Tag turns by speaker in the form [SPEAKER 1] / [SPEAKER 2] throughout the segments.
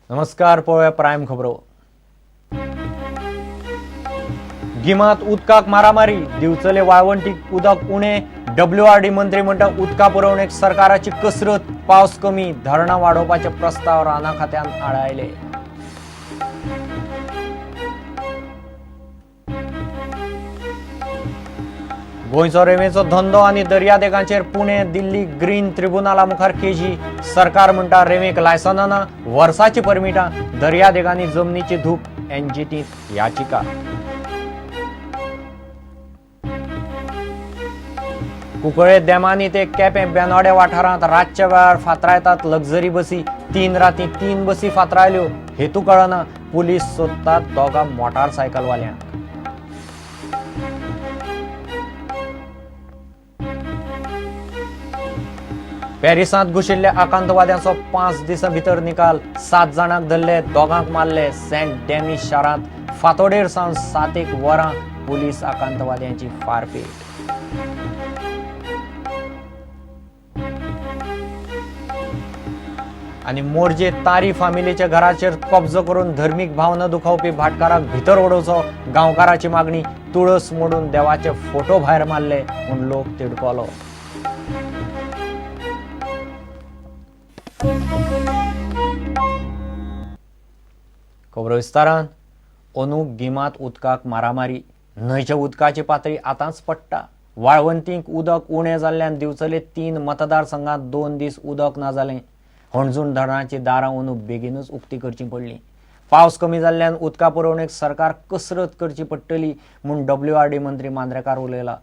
[SPEAKER 1] नमस्कार, पळोवया प्रायम खबरो. गिमात उदकाक मारामारी, दिवचले वाळवंटीक उदक उणे. WRD मंत्रिमंडळ उदका पुरवणेक सरकाराची कसरत. पावस कमी, धरणां वाडोवपाचे प्रस्ताव राना खात्यान आडायले. गोंयचो रेवेचो धंदो आनी दर्यादेगांचेर पुणे दिल्ली ग्रीन ट्रिब्युनला मुखार केजी. सरकार म्हणटा रेवेक लायसनां ना, वर्साची परमिटां. दर्यादेगांनी जमनीची धूप, NGTत याचिका. कुंकळे देमांनी ते केपें बेनोडे वाठारांत रातच्या वेळार फातरायतात लक्झरी बसी. 3 राती 3 बसी फातरायल्यो. हेतू कळना. पुलीस सोदतात दोगां मोटारसायकलवाल्यांक. पॅरिसांत घुशिल्ल्या आकांतवाद्यांचो 5 दिसां भितर निकाल. 7 जाणांक धरले, दोगांक मारले. सेंट डेनिस शारांत फांतोडेर सावन 7 वरां पुलीस आकांतवाद्यांची फारपेट. आनी मोरजे तारी फामिलीच्या घराचेर कब्जो करून धर्मीक भावना दुखावपी भाटकाराक भितर ओडोवचो. गांवकाराची मागणी. तुळस मोडून देवाचे फोटो भायर मारले म्हूण लोक तिडकलो. खबरो विस्तारान. अंदू गिमांत उदकाक मारामारी. न्हंयच्या उदकाची पातळी आतांच पडटा. वाळवंटीक उदक उणें जाल्ल्यान दिवचले 3 मतदारसंघांत 2 दीस उदक ना जालें. हणजूण धरणाची दारां अंदू बेगीनूच उक्ती करची पडली. पावस कमी जाल्ल्यान उदका पुरवणेक सरकार कसरत करची पडटली म्हूण WRD मंत्री मांद्रेकार उलयला.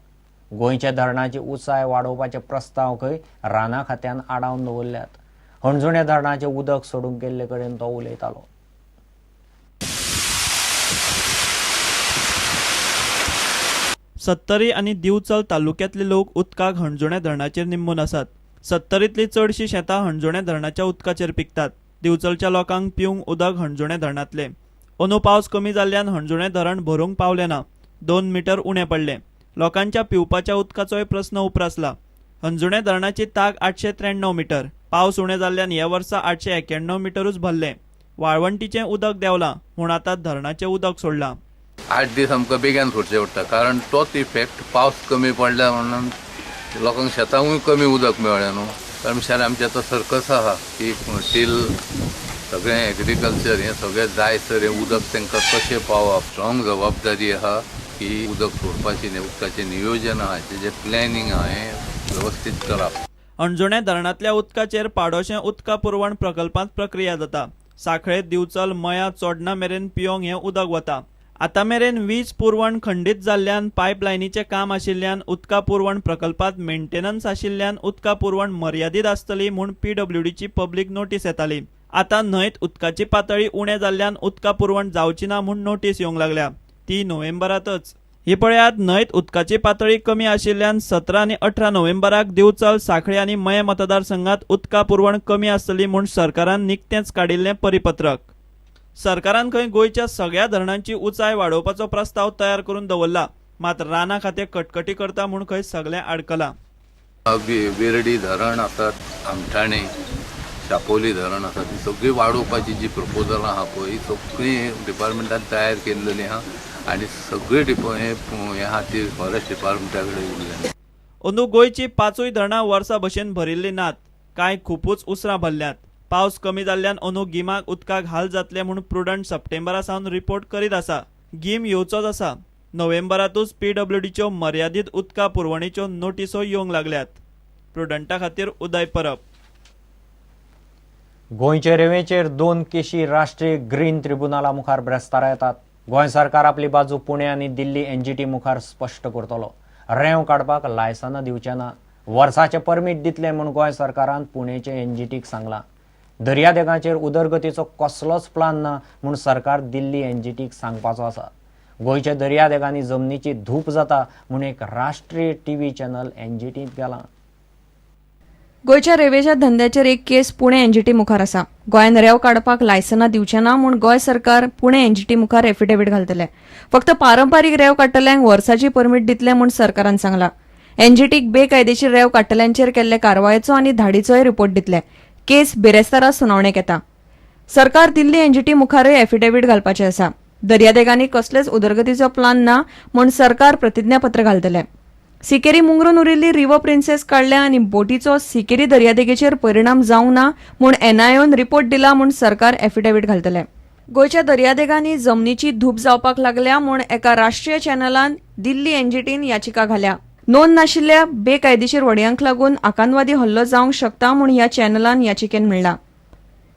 [SPEAKER 1] गोंयच्या धरणाची उंचाय वाडोवपाचे प्रस्ताव खंय राना खात्यान आडावन दवरल्यात. हणजुणे धरणाचे उदक सोडूंक गेल्ले कडेन तो उलयतालो.
[SPEAKER 2] सत्तरी आनी दिवचल तालुक्यांतले लोक उदकाक हणजुणे धरणाचेर निंबून आसात. सत्तरींतली चडशी शेतां हणजुणे धरणाच्या उदकाचेर पिकतात. दिवचलच्या लोकांक पिवंक उदक हणजुणे धरणांतले. अंदू पावस कमी जाल्ल्यान हणजुणे धरण भरूंक पावलें ना. 2 मीटर उणें पडलें. लोकांच्या पिवपाच्या उदकाचोय प्रस्न उप्रासला. हणजुणे धरणाची ताक 893 मीटर. पावस उणें जाल्ल्यान ह्या वर्सा 891 मीटरूच भरलें. वाळवंटीचें उदक देंवलां म्हूण आतां धरणाचें उदक सोडलां.
[SPEAKER 3] 8 दीस आमकां बेगीन सोडचें पडटा, कारण तोच इफेक्ट पावस कमी पडल्या म्हणून लोकांक शेतांकूय कमी उदक मेळ्ळें न्हू. कारण आमचें आतां सर्कस आहा की टील सगळें एग्रीकल्चर हें सगळें जाय तर हें उदक तांकां कशें पावप. स्ट्रॉंग जबाबदारी आहा की उदक सोडपाची न्ही, उदकाचें नियोजन आहा, तेजें प्लॅनिंग आहा, हें वेवस्थीत करप.
[SPEAKER 2] हणजुणे धरणांतल्या उदकाचेर पाडोशें उदका पुरवण प्रकल्पांत प्रक्रिया जाता. साखळे, दिवचल, मया, चोडणा मेरेन पिवंक हें उदक वता. आतां मेरेन वीज पुरवण खंडीत जाल्ल्यान पायपलायनीचें काम आशिल्ल्यान उदका पुरवण प्रकल्पांत मेंटेनन्स आशिल्ल्यान उदका पुरवण मर्यादीत आसतली म्हूण PWDची पब्लीक नोटीस येताली. आतां न्हंयत उदकाची पातळी उणें जाल्ल्यान उदका पुरवण जावची ना म्हूण नोटीस येवंक लागल्या. ती नोव्हेंबरांतच. ही पळयात, न्हंयत उदकाची पातळी कमी आशिल्ल्यान 17 आनी 18 नोव्हेंबराक दिवचल, सांखळे आनी मये मतदारसंघात उदका पुरवण कमी आसतली म्हूण सरकारान निकतेंच काडिल्लें परिपत्रक. सरकारान खंय गोंयच्या सगळ्या धरणांची उंचाय वाडोवपाचो प्रस्ताव तयार करून दवरला. मात राना खातें कटकटी करता म्हूण खंय सगळें आडकलां.
[SPEAKER 3] बेरडी धरण आसात, आमठाणे, चापोली धरण आसा, ती सगळी वाडोवपाची जी प्रपोजलां आहा पळय ही सगळीं डिपार्टमेंटान तयार केल्लेली आहा आनी सगळे हे आहा ती फॉरेस्ट डिपार्टमेंटा कडेन उरल्या.
[SPEAKER 2] अंदू गोंयची 5 धरणां वर्सा भशेन भरिल्लीं नात. कांय खुपूच उसरां भरल्यात. पावस कमी जाल्ल्यान अंदू गिमाक उदकाक हाल जातले म्हूण प्रुडंट सप्टेंबरा सावन रिपोर्ट करीत आसा. गीम येवचोच आसा. नोव्हेंबरांतूच PWDच्यो मर्यादीत उदका पुरवणेच्यो नोटीसो येवंक लागल्यात. प्रुडंटा खातीर उदय परब.
[SPEAKER 1] गोंयचे रेवेचेर 2 केशी राष्ट्रीय ग्रीन ट्रिब्युनला मुखार ब्रेस्तारा येतात. गोंय सरकार आपली बाजू पुणे आनी दिल्ली NGT मुखार स्पश्ट करतलो. रेंव काडपाक लायसनां दिवचे ना. वर्साचे परमीट दितले म्हूण गोंय सरकारान पुणेचे NGTक सांगलां. दर्यादेगांचेर उदरगतीचो कसलोच प्लान ना म्हूण सरकार दिल्ली NGTक सांगपाचो आसा. गोंयच्या दर्यादेगांनी जमनीची धूप जाता म्हूण एक राष्ट्रीय TV चॅनल NGTत गेलां.
[SPEAKER 4] गोंयच्या रेवेच्या धंद्याचेर एक केस पुणे NGT मुखार आसा. गोंयान रेंव काडपाक लायसनां दिवचे ना म्हूण गोंय सरकार पुणे NGT मुखार एफिडेवीट घालतले. फक्त पारंपारीक रेंव काडटल्यांक वर्साची परमीट दितले म्हूण सरकारान सांगलां. NGTक बेकायदेशीर रेंव काडटल्यांचेर केल्ले कारवायेचो आनी धाडीचोय रिपोर्ट दितले. केस बिरेस्तारा सुनावणेक येता. सरकार दिल्ली एनजीटी मुखारय एफिडेव्हिट घालपाचें आसा. दर्यादेगांनी कसलेच उदरगतीचो प्लान ना म्हूण सरकार प्रतिज्ञापत्र घालतले. सिकेरी मुंगरून उरिल्ली रिव्हर प्रिन्सेस काडल्या आनी बोटीचो सिकेरी दर्यादेगेचेर परिणाम जावंक ना म्हूण एनआयएन रिपोर्ट दिला म्हूण सरकार एफिडेव्हिट घालतले. गोंयच्या दर्यादेगांनी जमनीची धूप जावपाक लागल्या म्हूण एका राष्ट्रीय चॅनलान दिल्ली एनजीटीन याचिका घाल्या. नोंद नाशिल्ल्या बेकायदेशीर वडयांक लागून आकांतवादी हल्लो जावंक शकता म्हूण ह्या चॅनलान याचिकेन म्हणला.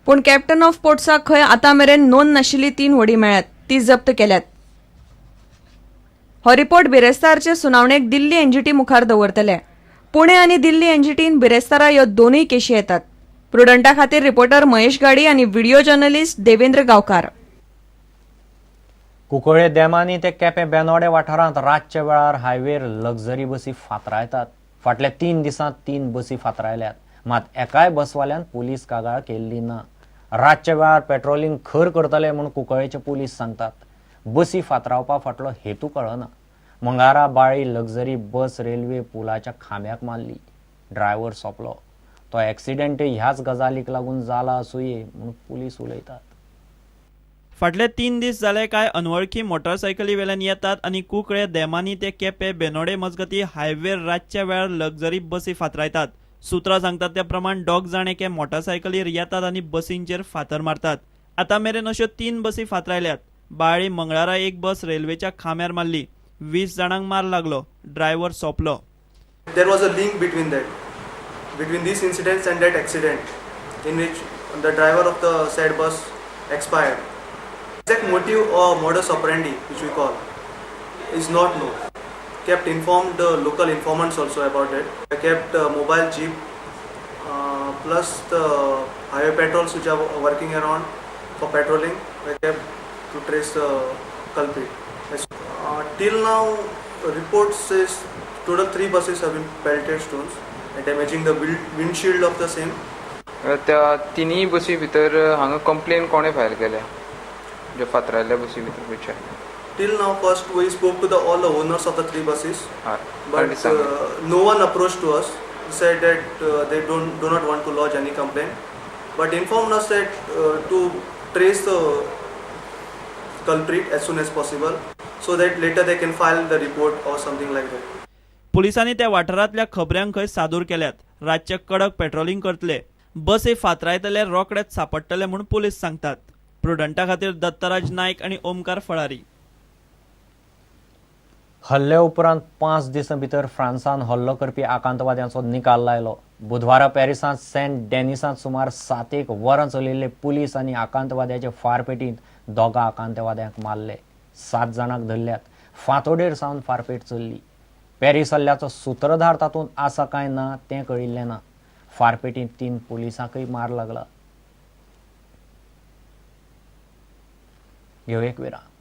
[SPEAKER 4] पूण कॅप्टन ऑफ पोर्ट्साक खंय आतां मेरेन नोंद नाशिल्ली 3 वडी मेळ्ळ्यात, ती जप्त केल्यात. हो रिपोर्ट बिरेस्तारचे सुनावणेक दिल्ली एनजीटी मुखार दवरतले. पुणे आनी दिल्ली एनजीटीन बिरेस्तारा ह्यो दोनूय केशी येतात. प्रुडंटा खातीर रिपोर्टर महेश गाडी आनी व्हिडिओ जर्नलिस्ट देवेंद्र गांवकार.
[SPEAKER 1] कुंकळे देमांनी ते केपें बेनोडे वाठारांत रातच्या वेळार हायवेर लक्झरी बसी फातरायतात. फाटल्या 3 दिसांत 3 बसी फातरायल्यात. मात एकाय बसवाल्यान पुलीस कागाळ केल्ली ना. रातच्या वेळार पेट्रोलिंग खर करतले म्हूण कुंकळेचे पुलीस सांगतात. बसी फातरावपा फाटलो हेतू कळना. मंगारा बाळी लक्झरी बस रेल्वे पुलाच्या खांब्याक मारली. ड्रायव्हर सोंपलो. तो एक्सिडेंटय ह्याच गजालीक लागून जाला आसूंये म्हूण पुलीस उलयतात.
[SPEAKER 2] फाटले 3 दीस जाले काय अनवळखी मोटारसायकली वेल्यान येतात आनी कुंकळे देमांनी ते केपें बेनोडे मजगती हायवेर रातच्या वेळार लक्झरी बसी फातरायतात. सुत्रां सांगतात त्या प्रमाण 2 जाण एके मोटारसायकलीर येतात आनी बसींचेर फातर मारतात. आतां मेरेन अश्यो 3 बसी फातरायल्यात. बाळी मंगळारा एक बस रेल्वेच्या खांब्यार मारली. 20 जाणांक मार लागलो. ड्रायव्हर सोंपलो.
[SPEAKER 5] There was a link between these incidents and that accident, in which the driver of the said bus expired. Exact motive or modus operandi, which we call, is not known. Kept informed the local informants also about it. I kept mobile jeep plus the highway patrols which are working around for patrolling. I kept to trace the culprit. Till now, report says total 3 buses have been pelted stones, damaging the windshield of the same.
[SPEAKER 6] त्या तिनूय बसी भितर हांगा complain कोणे file केल्या ज्यो फातरायल्ल्या बसी भितर खंयच्या?
[SPEAKER 5] Till now, first we spoke to all the owners of the 3 buses,
[SPEAKER 6] हय
[SPEAKER 5] but no one approached to us. Said that they do not want to lodge any complaint, but informed us that to trace the culprit as soon as possible, so that later they can file the report or something like that.
[SPEAKER 2] पुलिसांनी त्या वाठारांतल्या खबऱ्यांक खंय सादूर केल्यात. रातचे कडक patrolling करतले. बसी फातरायतले रोखडेच सापडटले म्हूण पुलीस सांगतात. प्रुडंटा खातीर दत्तराज नायक आनी ओमकार फळारी.
[SPEAKER 1] हल्ले उपरांत 5 दिसां भितर फ्रांसान हल्लो करपी आकांतवाद्यांचो निकाल लायलो. बुधवारा पॅरिसांत सेंट डेनिसांत सुमार 7 वरां चलिल्ले पुलीस आनी आकांतवाद्याचे फारपेटींत 2 आकांतवाद्यांक मारले. 7 जाणांक धरल्यात. फांतोडेर सावन फारपेट चल्ली. पॅरीस हल्ल्याचो सूत्रधार तातूंत आसा काय ना तें कळिल्लें ना. फारपेटींत 3 पुलिसांकय मार लागला. घेऊ एक विराम.